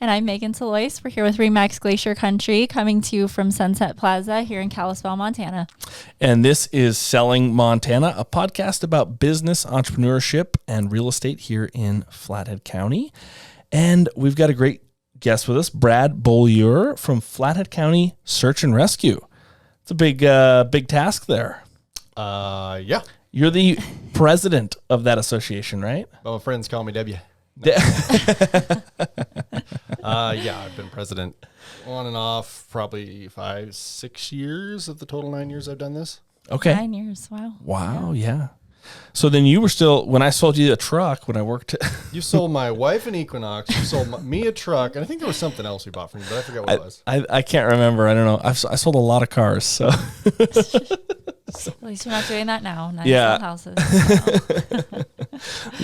And I'm Megan Salois. We're here with Remax Glacier Country, coming to you from Sunset Plaza here in Kalispell, Montana. And this is Selling Montana, a podcast about business, entrepreneurship, and real estate here in Flathead County. And we've got a great guest with us, Brad Beaulieu from Flathead County Search and Rescue. It's a big task there. Yeah. You're the president of that association, right? Well, friends call me W. Yeah, I've been president on and off probably 5-6 years of the total 9 years I've done this. Okay. 9 years. Wow. Yeah. So then you were still, when I sold you a truck, when I worked. You sold my wife an Equinox. You sold me a truck. And I think there was something else we bought from you, but I forget what it was. I can't remember. I don't know. I sold a lot of cars. So. At least you're not doing that now. Not Yeah. houses.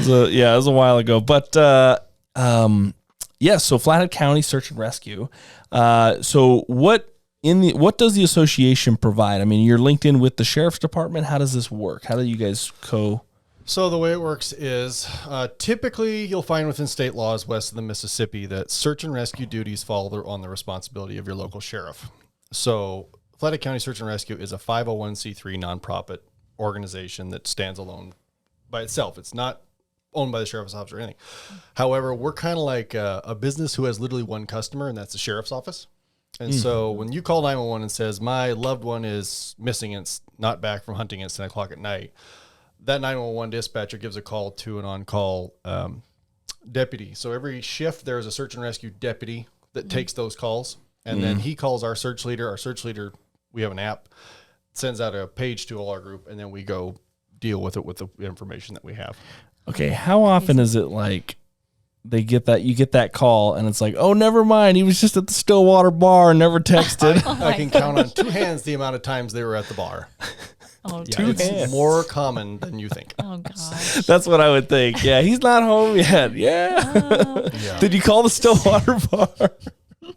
So. It was a while ago. But so Flathead County Search and Rescue. So what does the association provide? I mean, you're linked in with the sheriff's department. How does this work? How do you guys So the way it works is typically you'll find within state laws west of the Mississippi that search and rescue duties fall on the responsibility of your local sheriff. So Flathead County Search and Rescue is a 501c3 nonprofit organization that stands alone by itself. It's not owned by the sheriff's office or anything. However, we're kind of like a business who has literally one customer, and that's the sheriff's office. And so when you call 911 and says, my loved one is missing and it's not back from hunting, it's 10 o'clock at night, that 911 dispatcher gives a call to an on-call deputy. So every shift, there's a search and rescue deputy that takes those calls. And then he calls our search leader. Our search leader, we have an app, sends out a page to all our group, and then we go deal with it with the information that we have. Okay, how often is it like you get that call and it's like, oh, never mind, he was just at the Stillwater bar and never texted. I can count on two hands the amount of times they were at the bar. Oh, Yeah, it's more common than you think. Oh, gosh. That's what I would think. Yeah, he's not home yet. Yeah. Yeah. Did you call the Stillwater bar?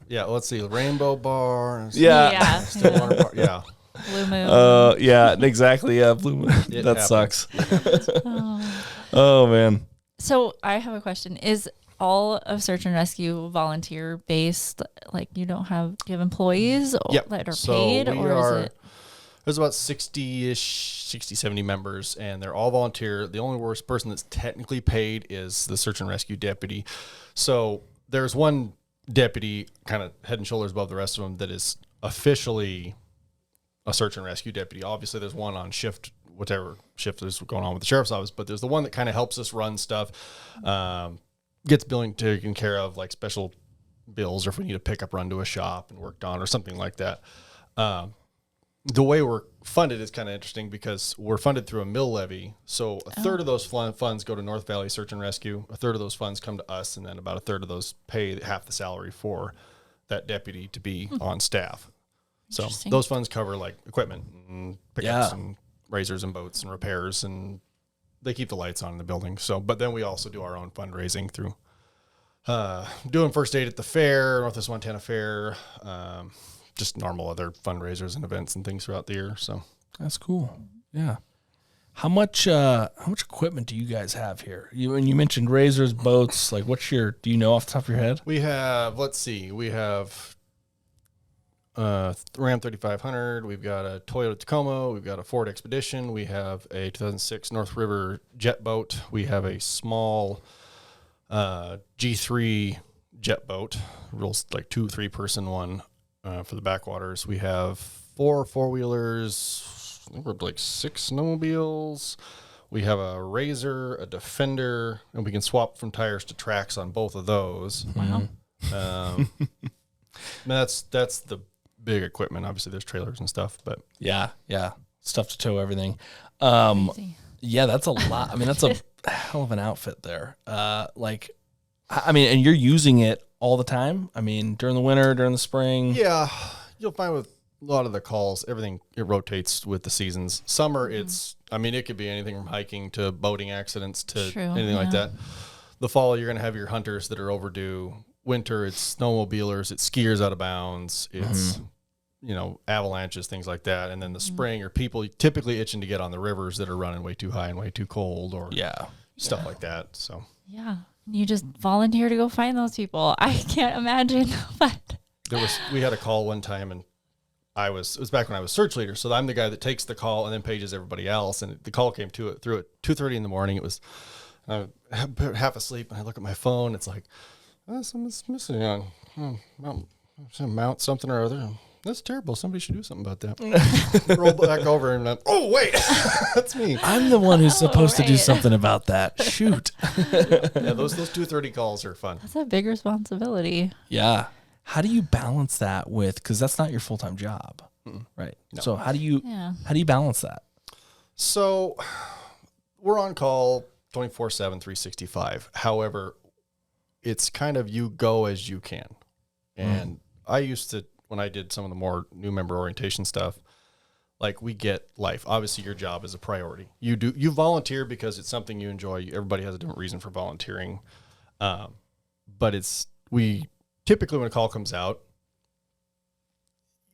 Yeah, let's see. Rainbow Bar. Yeah. Stillwater Bar. Yeah. Blue Moon. Yeah, exactly. Yeah, Blue Moon. It That happens. sucks. Oh. Oh, man. So I have a question. Is all of search and rescue volunteer based? Like do you have employees Yep. that are So paid, we or are- is it? There's about 60, 70 members, and they're all volunteer. The only worst person that's technically paid is the search and rescue deputy. So there's one deputy kind of head and shoulders above the rest of them that is officially a search and rescue deputy. Obviously, there's one on shift, whatever shift is going on with the sheriff's office, but there's the one that kind of helps us run stuff, gets billing taken care of, like special bills, or if we need a pickup run to a shop and worked on or something like that. The way we're funded is kind of interesting because we're funded through a mill levy. So a third of those funds go to North Valley Search and Rescue. A third of those funds come to us, and then about a third of those pay half the salary for that deputy to be on staff. So Interesting. those funds cover like equipment and pickups Yeah. and razors and boats and repairs, and they keep the lights on in the building. So, but then we also do our own fundraising through doing first aid at the fair, Northwest Montana Fair, just normal other fundraisers and events and things throughout the year. So That's cool. Yeah. How much equipment do you guys have here? You mentioned razors, boats. Like, do you know off the top of your head? we have, we have Ram 3500. We've got a Toyota Tacoma. We've got a Ford Expedition. We have a 2006 North River jet boat. We have a small G3 jet boat, real like 2-3 person one for the backwaters. We have 4 4-wheelers. I think we're like 6 snowmobiles. We have a Razor, a Defender, and we can swap from tires to tracks on both of those. Wow. That's the big equipment. Obviously, there's trailers and stuff, but Yeah. Stuff to tow everything. Crazy. Yeah, that's a lot. I mean, that's a hell of an outfit there. And you're using it all the time? I mean, during the winter, during the spring? yeah, you'll find with a lot of the calls, everything, it rotates with the seasons. Summer, it could be anything from hiking to boating accidents to True, anything like yeah. that. The fall, you're going to have your hunters that are overdue. Winter, it's snowmobilers, it's skiers out of bounds, it's avalanches, things like that. And then the spring are people typically itching to get on the rivers that are running way too high and way too cold, or Yeah. stuff like that. So Yeah. You just volunteer to go find those people. I can't imagine, but we had a call one time, and it was back when I was search leader. So I'm the guy that takes the call and then pages everybody else. And the call came through at 2:30 in the morning. It was half asleep, and I look at my phone. It's like, someone's missing on mount something or other. That's terrible. Somebody should do something about that. Roll back over and oh wait, that's me. I'm the one who's supposed to do right. something about that. Shoot. Yeah, those 2:30 calls are fun. that's a big responsibility. Yeah. How do you balance that with, because that's not your full-time job, right? No. So how do you balance that? So we're on call 24/7, 365. However, it's kind of you go as you can. And I used to, when I did some of the more new member orientation stuff, like we get life. Obviously, your job is a priority. You volunteer because it's something you enjoy. Everybody has a different reason for volunteering. But we typically, when a call comes out,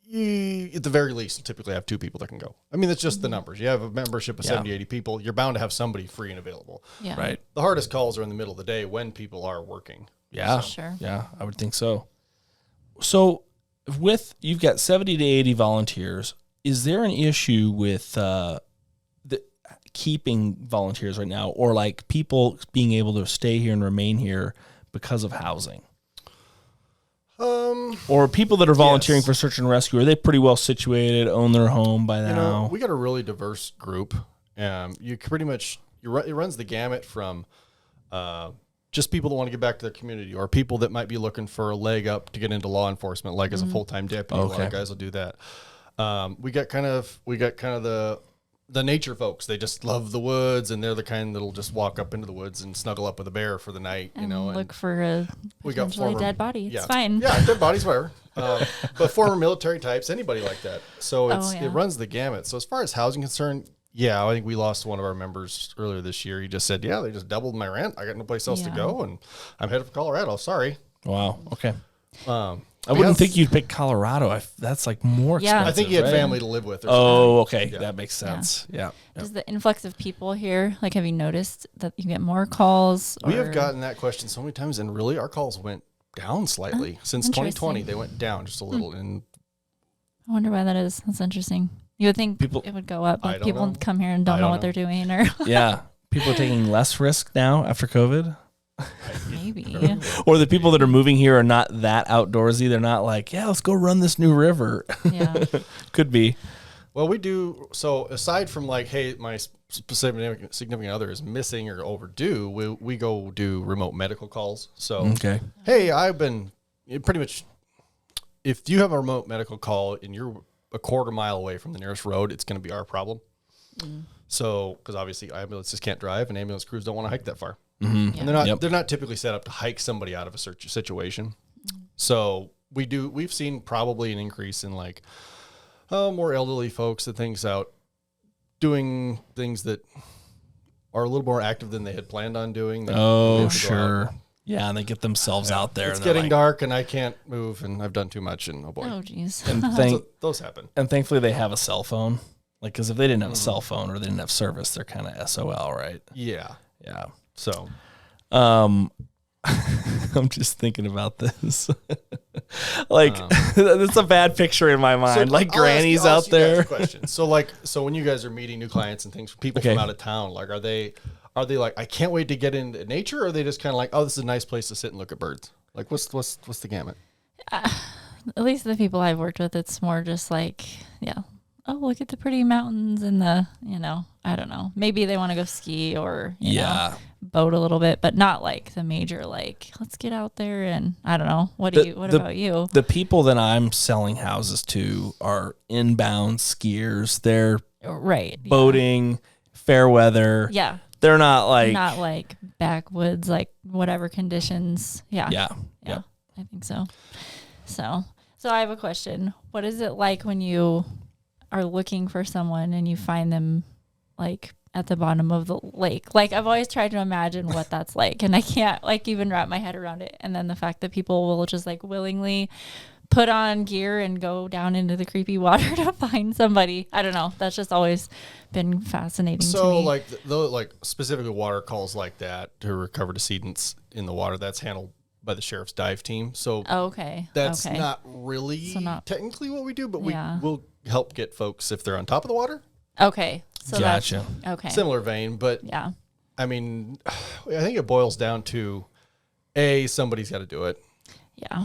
at the very least, you typically have 2 people that can go. I mean, it's just the numbers. You have a membership of 70, 80 people. You're bound to have somebody free and available. Yeah. Right. The hardest calls are in the middle of the day when people are working. Yeah. Sure. Yeah, I would think so. So you've got 70 to 80 volunteers. Is there an issue with keeping volunteers right now, or like people being able to stay here and remain here because of housing? Or people that are volunteering for search and rescue, are they pretty well situated, own their home by now? We got a really diverse group. You pretty much, it runs the gamut from just people that want to get back to their community, or people that might be looking for a leg up to get into law enforcement, like as a full-time deputy. A lot of guys will do that. We got kind of the nature folks. They just love the woods, and they're the kind that'll just walk up into the woods and snuggle up with a bear for the night, And and look for a potentially dead body. It's fine. Yeah, dead bodies, whatever. But former military types, anybody like that. So it runs the gamut. So as far as housing concerned, I think we lost one of our members earlier this year. He just said, they just doubled my rent. I got no place else to go, and I'm headed for Colorado. Sorry. Wow. Okay. I wouldn't think you'd pick Colorado. That's like more expensive. I think he had right? family to live with. Or Oh, okay. Yeah. That makes sense. Yeah. Does the influx of people here, like, have you noticed that you get more calls? We have gotten that question so many times, and really our calls went down slightly. Since 2020, they went down just a little. And I wonder why that is. That's interesting. You would think it would go up, but people come here and don't know what they're doing, or yeah, people are taking less risk now after COVID. maybe. Or the people that are moving here are not that outdoorsy. They're not like, let's go run this new river. Yeah. Could be. Well, we do. So aside from like, hey, my significant other is missing or overdue, we go do remote medical calls. So, hey, I've been pretty much, if you have a remote medical call and you're a quarter mile away from the nearest road, it's going to be our problem. So, because obviously ambulances can't drive, and ambulance crews don't want to hike that far. Mm-hmm. And they're not typically set up to hike somebody out of a search situation. So we've seen probably an increase in like more elderly folks and things out doing things that are a little more active than they had planned on doing. Oh, sure. Yeah, and they get themselves out there. It's getting dark, and I can't move, and I've done too much, and oh boy. Oh, geez. And those happen. And thankfully, they have a cell phone. Like, because if they didn't have a cell phone or they didn't have service, they're kind of SOL, right? Yeah. Yeah. So, I'm just thinking about this. Like, that's a bad picture in my mind. Like, grannies out there. So when you guys are meeting new clients and things, people from out of town, like, are they like, I can't wait to get into nature, or are they just kind of like, oh, this is a nice place to sit and look at birds? Like, what's the gamut? At least the people I've worked with, it's more just like, oh, look at the pretty mountains and the, I don't know. Maybe they want to go ski or, you know, boat a little bit, but not like the major, like, let's get out there and I don't know. What about you? The people that I'm selling houses to are inbound skiers. They're boating, fair weather. Yeah. They're not like backwoods, like whatever conditions. Yeah. Yeah. I think so. So I have a question. What is it like when you are looking for someone and you find them like at the bottom of the lake? Like, I've always tried to imagine what that's like, and I can't like even wrap my head around it. And then the fact that people will just like willingly put on gear and go down into the creepy water to find somebody. I don't know. That's just always been fascinating to me. So like specifically water calls like that to recover decedents in the water, that's handled by the sheriff's dive team. So that's not really technically what we do, but we will help get folks if they're on top of the water. Okay. So gotcha. Okay. Similar vein, but yeah. I mean, I think it boils down to somebody's got to do it. Yeah.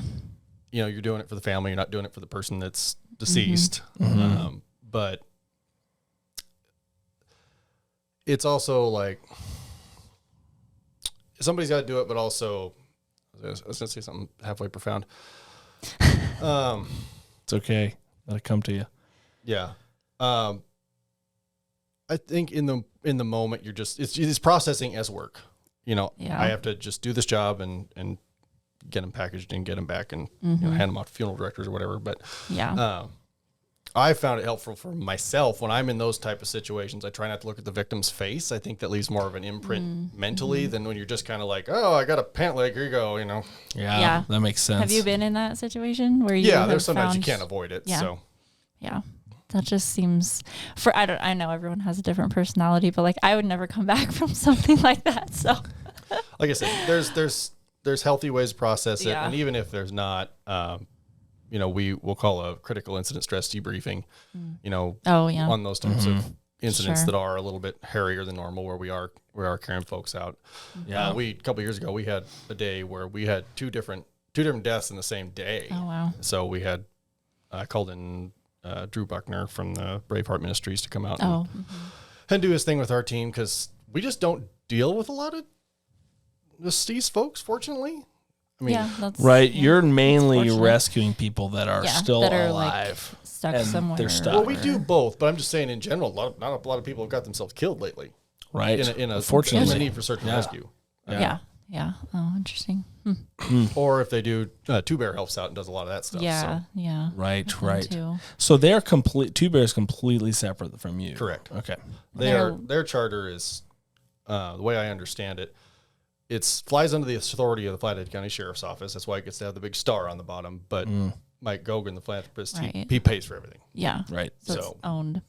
You know, you're doing it for the family. You're not doing it for the person that's deceased. But it's also like somebody's got to do it, but also I was going to say something halfway profound. It's okay. Let it come to you. Yeah. I think in the moment you're just it's processing as work. You know, I have to just do this job and get them packaged and get them back and you know, hand them off to funeral directors or whatever. But I found it helpful for myself when I'm in those type of situations. I try not to look at the victim's face. I think that leaves more of an imprint mentally than when you're just kind of like, oh, I got a pant leg. Here you go. You know. Yeah, that makes sense. Have you been in that situation where you? Yeah, there's sometimes you can't avoid it. Yeah. So. Yeah. That just seems I know everyone has a different personality, but like I would never come back from something like that. So like I said, there's healthy ways to process it. And even if there's not, you know, we'll call a critical incident stress debriefing, you know, on those types of incidents that are a little bit hairier than normal, where we are carrying folks out. Yeah. A couple of years ago, we had a day where we had two different deaths in the same day. Oh, wow. So we had, I called in, Drew Buckner from the Braveheart Ministries to come out and do his thing with our team, because we just don't deal with a lot of deceased folks, fortunately. I mean, right. You're mainly rescuing people that are still alive, like stuck somewhere. They're stuck. Well, we do both, but I'm just saying in general, not a lot of people have got themselves killed lately. Right. In a Fortunately, need for search and rescue. Yeah. Oh, interesting. Or if they do, Two Bear helps out and does a lot of that stuff. Yeah. So. Yeah. Right. Too. So they're Two Bears completely separate from you. Correct. Okay. Their charter is, the way I understand it, flies under the authority of the Flathead County Sheriff's Office. That's why it gets to have the big star on the bottom. But Mike Gogan, the philanthropist, he pays for everything. Yeah. Right. So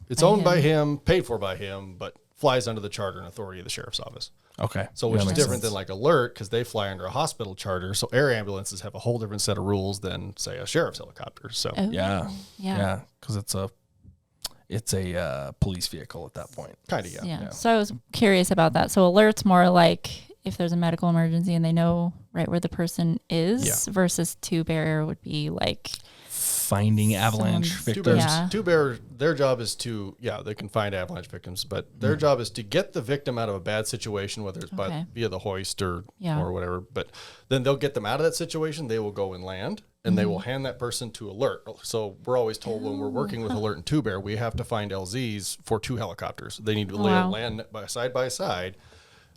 it's owned by him, paid for by him, but flies under the charter and authority of the Sheriff's Office. Okay. So which is different than like Alert, because they fly under a hospital charter. So air ambulances have a whole different set of rules than, say, a sheriff's helicopter. So yeah, because it's a police vehicle at that point. Kind of, yeah. So I was curious about that. So Alert's more like if there's a medical emergency and they know right where the person is, versus Two Bear would be like finding avalanche victims. Two Bear, their job is to, they can find avalanche victims, but their job is to get the victim out of a bad situation, whether it's via the hoist or whatever. But then they'll get them out of that situation. They will go and land, and they will hand that person to Alert. So we're always told when we're working with Alert and Two Bear, we have to find LZs for 2 helicopters. They need to land side by side.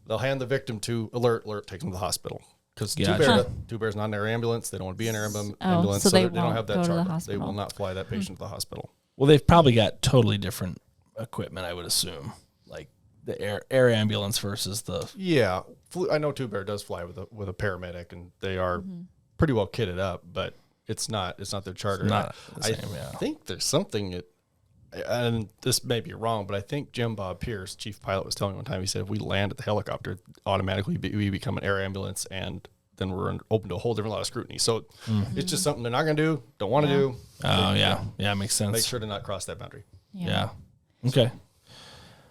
They'll hand the victim to Alert. Alert takes them to the hospital. Because Two Bear's not an air ambulance. They don't want to be an air ambulance, so they don't have that charter. They will not fly that patient to the hospital. Well, they've probably got totally different equipment, I would assume, like the air ambulance versus the... Yeah, I know Two Bear does fly with a paramedic, and they are pretty well kitted up, but it's not their charter. Not the same, I think there's something... and this may be wrong, but I think Jim Bob Pierce, chief pilot, was telling me one time, he said if we land at the helicopter, automatically we become an air ambulance, and then we're open to a whole different lot of scrutiny. So it's just something they're not going to do, don't want to do. Oh, yeah, makes sense. Make sure to not cross that boundary. Yeah. Okay.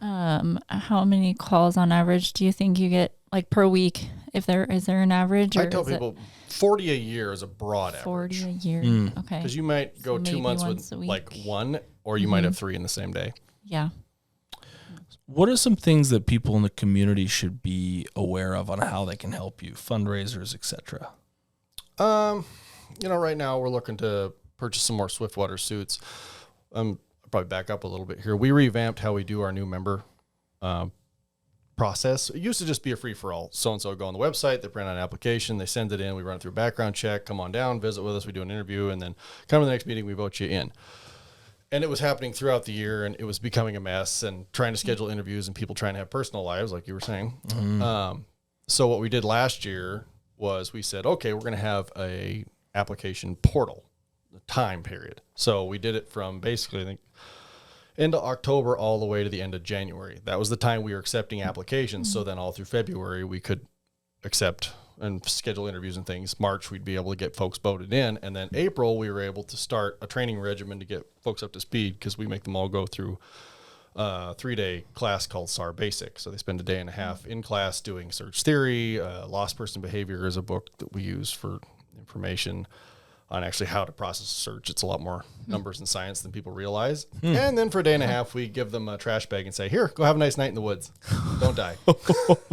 How many calls on average do you think you get, like, per week? Is there an average? I tell people 40 a year is a broad average. 40 a year. Okay. Because you might go 2 months with like 1, or you might have 3 in the same day. Yeah. What are some things that people in the community should be aware of on how they can help you, fundraisers, etc.? Right now we're looking to purchase some more Swiftwater suits. I'll probably back up a little bit here. We revamped how we do our new member process. It used to just be a free-for-all. So-and-so would go on the website, they print out an application, they send it in, we run it through a background check, come on down, visit with us, we do an interview, and then come to the next meeting, we vote you in. And it was happening throughout the year, and it was becoming a mess, and trying to schedule interviews and people trying to have personal lives, like you were saying. So what we did last year was we said, okay, we're going to have a application portal. time period. So we did it from basically, I think, end of October all the way to the end of January. That was the time we were accepting applications. So then all through February, we could accept and schedule interviews and things. March, we'd be able to get folks voted in. And then April, we were able to start a training regimen to get folks up to speed, because we make them all go through a 3-day class called SAR Basic. So they spend a day and a half in class doing search theory. Lost Person Behavior is a book that we use for information on actually how to process a search. It's a lot more numbers and science than people realize. And then for a day and a half, we give them a trash bag and say, here, go have a nice night in the woods. Don't die.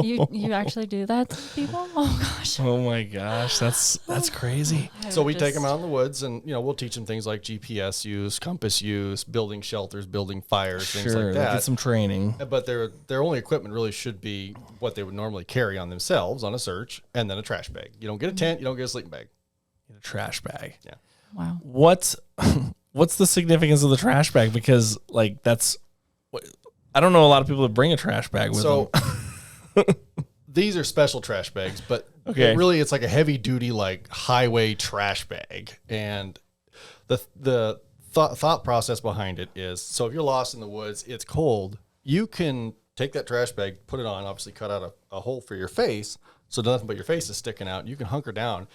You actually do that to people? Oh gosh. Oh my gosh, that's crazy. So we take them out in the woods, and we'll teach them things like GPS use, compass use, building shelters, building fires, things like that. Get some training. But their only equipment really should be what they would normally carry on themselves on a search, and then a trash bag. You don't get a tent, you don't get a sleeping bag. A trash bag. Yeah. Wow. What's the significance of the trash bag? Because I don't know a lot of people that bring a trash bag with them. These are special trash bags, but okay. Really it's like a heavy duty, like highway trash bag. And the thought process behind it is, so if you're lost in the woods, it's cold, you can take that trash bag, put it on, obviously cut out a hole for your face, so nothing but your face is sticking out. You can hunker down.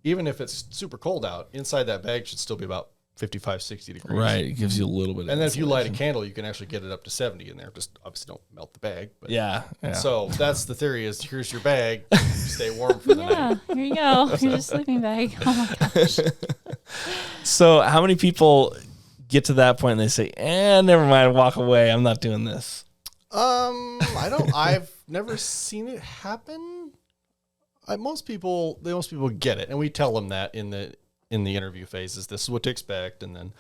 Even if it's super cold out, inside that bag should still be about 55, 60 degrees. Right. It gives you a little bit of And then if you light a candle, you can actually get it up to 70 in there. Just obviously don't melt the bag. But yeah. So that's the theory is, here's your bag. Stay warm for the night. Yeah, here you go. Here's a sleeping bag. Oh my gosh. So how many people get to that point and they say, never mind, walk away. I'm not doing this. I've never seen it happen. Most people get it, and we tell them that in the interview phases. This is what to expect, and then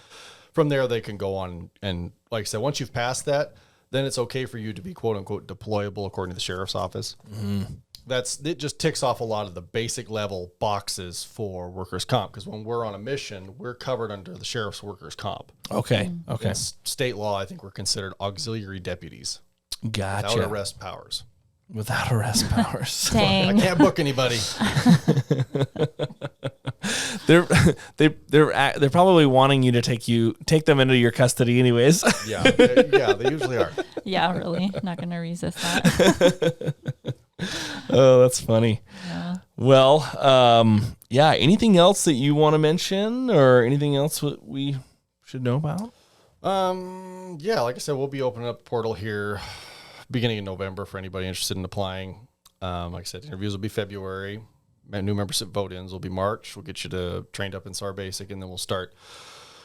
from there they can go on. And like I said, once you've passed that, then it's okay for you to be quote unquote deployable according to the sheriff's office. It just ticks off a lot of the basic level boxes for workers' comp, because when we're on a mission, we're covered under the sheriff's workers' comp. Okay. In state law, I think we're considered auxiliary deputies. Gotcha. Without arrest powers. Without arrest powers. Dang. I can't book anybody. They're probably wanting you to take them into your custody anyways. Yeah, they usually are. Yeah, really. Not going to resist that. Oh, that's funny. Yeah. Well, anything else that you want to mention, or anything else that we should know about? Like I said, we'll be opening up a portal here beginning of November for anybody interested in applying. Like I said, interviews will be February. New membership vote-ins will be March. We'll get you trained up in SAR Basic, and then we'll start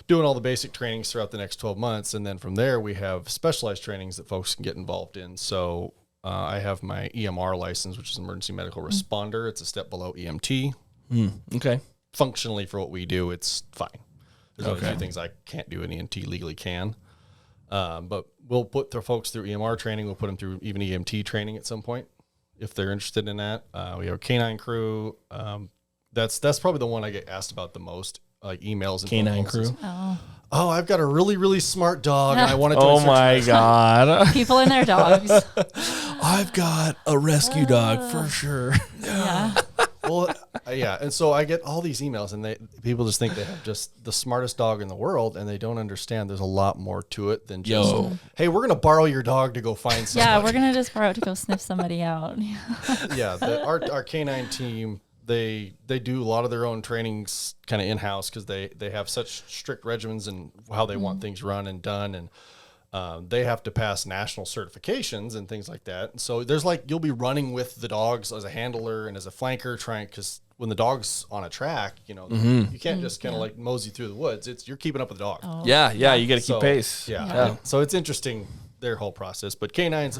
doing all the basic trainings throughout the next 12 months. And then from there, we have specialized trainings that folks can get involved in. So I have my EMR license, which is Emergency Medical Responder. It's a step below EMT. Okay. Functionally, for what we do, it's fine. There's only a few things I can't do, an EMT legally can. But we'll put the folks through EMR training. We'll put them through even EMT training at some point if they're interested in that. We have a canine crew. That's probably the one I get asked about the most, like emails and canine crew. Oh, I've got a really, really smart dog, and I wanted to. Oh my God! People and their dogs. I've got a rescue dog for sure. Yeah. Well, and so I get all these emails, and people just think they have just the smartest dog in the world, and they don't understand there's a lot more to it than just, hey, we're going to borrow your dog to go find somebody. Yeah, we're going to just borrow it to go sniff somebody out. Our canine team, they do a lot of their own trainings kind of in-house, because they have such strict regimens and how they want things run and done, and they have to pass national certifications and things like that. And so there's you'll be running with the dogs as a handler and as a flanker, because when the dog's on a track, you can't just kind of mosey through the woods. You're keeping up with the dog. Oh. Yeah, you got to keep pace. Yeah. So it's interesting, their whole process. But canine's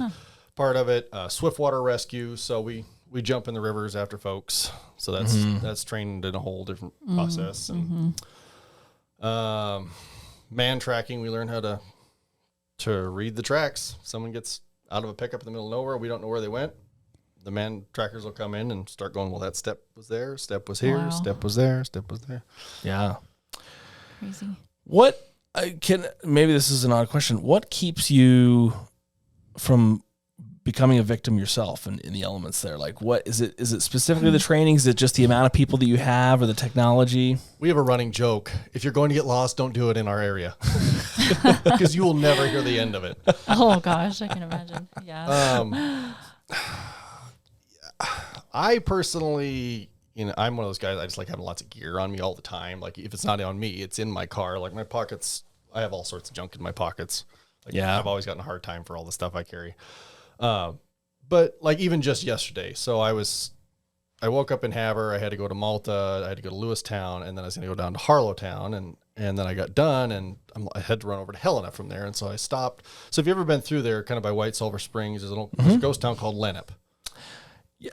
part of it. Swiftwater rescue. So we jump in the rivers after folks. So that's trained in a whole different process. And man tracking, we learn how to read the tracks. Someone gets out of a pickup in the middle of nowhere, we don't know where they went. The man trackers will come in and start going, well, that step was there, step was here, step was there, step was there. Yeah. Crazy. What maybe this is an odd question. What keeps you from becoming a victim yourself in the elements there? Like, what is it? Is it specifically the training? Is it just the amount of people that you have or the technology? We have a running joke. If you're going to get lost, don't do it in our area because you will never hear the end of it. Oh gosh, I can imagine. Yeah. I personally, I'm one of those guys. I just like having lots of gear on me all the time. Like if it's not on me, it's in my car. Like my pockets, I have all sorts of junk in my pockets. Like, I've always gotten a hard time for all the stuff I carry. But like even just yesterday, so I woke up in Havre, I had to go to Malta, I had to go to Lewistown, and then I was going to go down to Harlowtown, and then I got done, and I had to run over to Helena from there, and so I stopped. So if you've ever been through there, kind of by White Sulphur Springs, there's a ghost town called Lennep. Yeah.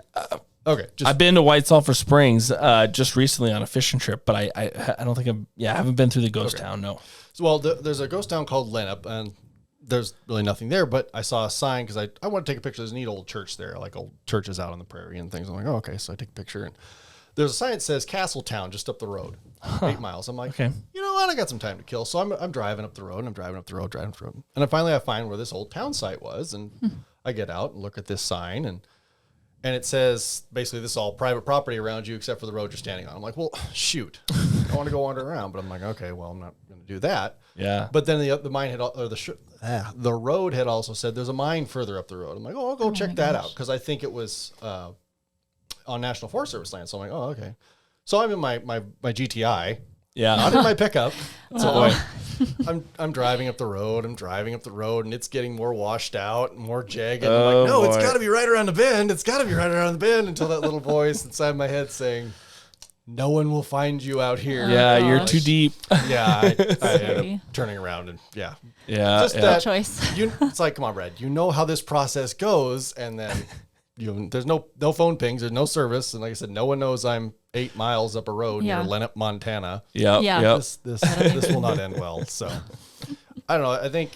Okay. I've been to White Sulphur Springs just recently on a fishing trip, but I don't think I haven't been through the ghost town, no. So, well, there's a ghost town called Lennep, and there's really nothing there, but I saw a sign because I want to take a picture. There's a neat old church there, like old churches out on the prairie and things. I'm like, oh, okay. So I take a picture, and there's a sign that says Castletown just up the road, 8 miles. I'm like, okay, you know what? I got some time to kill. So I'm driving up the road, and driving up the road. And I find where this old town site was, and I get out and look at this sign, and it says basically this is all private property around you except for the road you're standing on. I'm like, well, shoot, I want to go wander around, but I'm like, okay, well, I'm not going to do that. Yeah. But then the road had also said there's a mine further up the road. I'm like, oh, I'll go check that out because I think it was on National Forest Service land. So I'm like, oh, okay. So I'm in my GTI. Yeah. Not in my pickup. So I'm driving up the road. And it's getting more washed out and more jagged. And I'm like, no, it's got to be right around the bend. It's got to be right around the bend until that little voice inside my head saying, no one will find you out here. Yeah, you're too deep. Yeah, I ended up turning around and yeah. Just that choice. It's like, come on, Brad. You know how this process goes, and then there's no phone pings, there's no service, and like I said, no one knows I'm 8 miles up a road near Lennep, Montana. Yeah. This will not end well. So I don't know. I think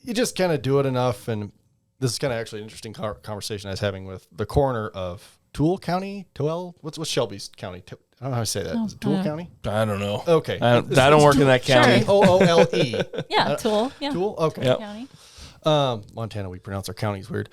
you just kind of do it enough, and this is kind of actually an interesting conversation I was having with the coroner of Toole County. What's Shelby's county? I don't know how to say that. Is it Toole County? I don't know. Okay. I don't work in that county. Toole. Yeah, Toole. Yeah. Toole? Okay. Yep. County. Montana, we pronounce our counties weird.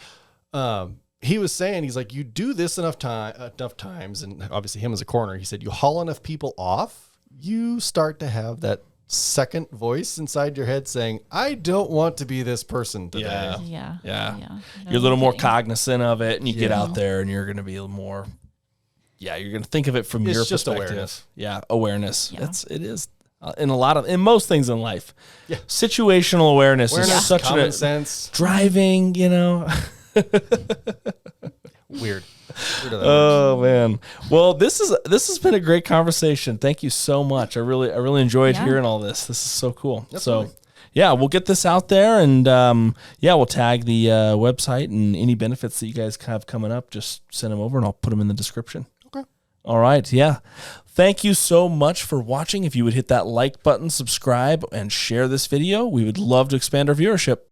He was saying, he's like, you do this enough times, and obviously him as a coroner, he said, you haul enough people off, you start to have that second voice inside your head saying, I don't want to be this person today. Yeah. No, You're a little more cognizant of it, and you get out there, and you're going to be a little more. Yeah, you're going to think of it from your just perspective. Awareness. Yeah, awareness. Yeah. It is in most things in life. Yeah, situational awareness is such common sense. Driving, Weird. Oh man. Well, this has been a great conversation. Thank you so much. I really enjoyed hearing all this. This is so cool. Absolutely. So yeah, we'll get this out there, and we'll tag the website and any benefits that you guys have coming up. Just send them over, and I'll put them in the description. Okay. All right. Yeah. Thank you so much for watching. If you would hit that like button, subscribe, and share this video, we would love to expand our viewership.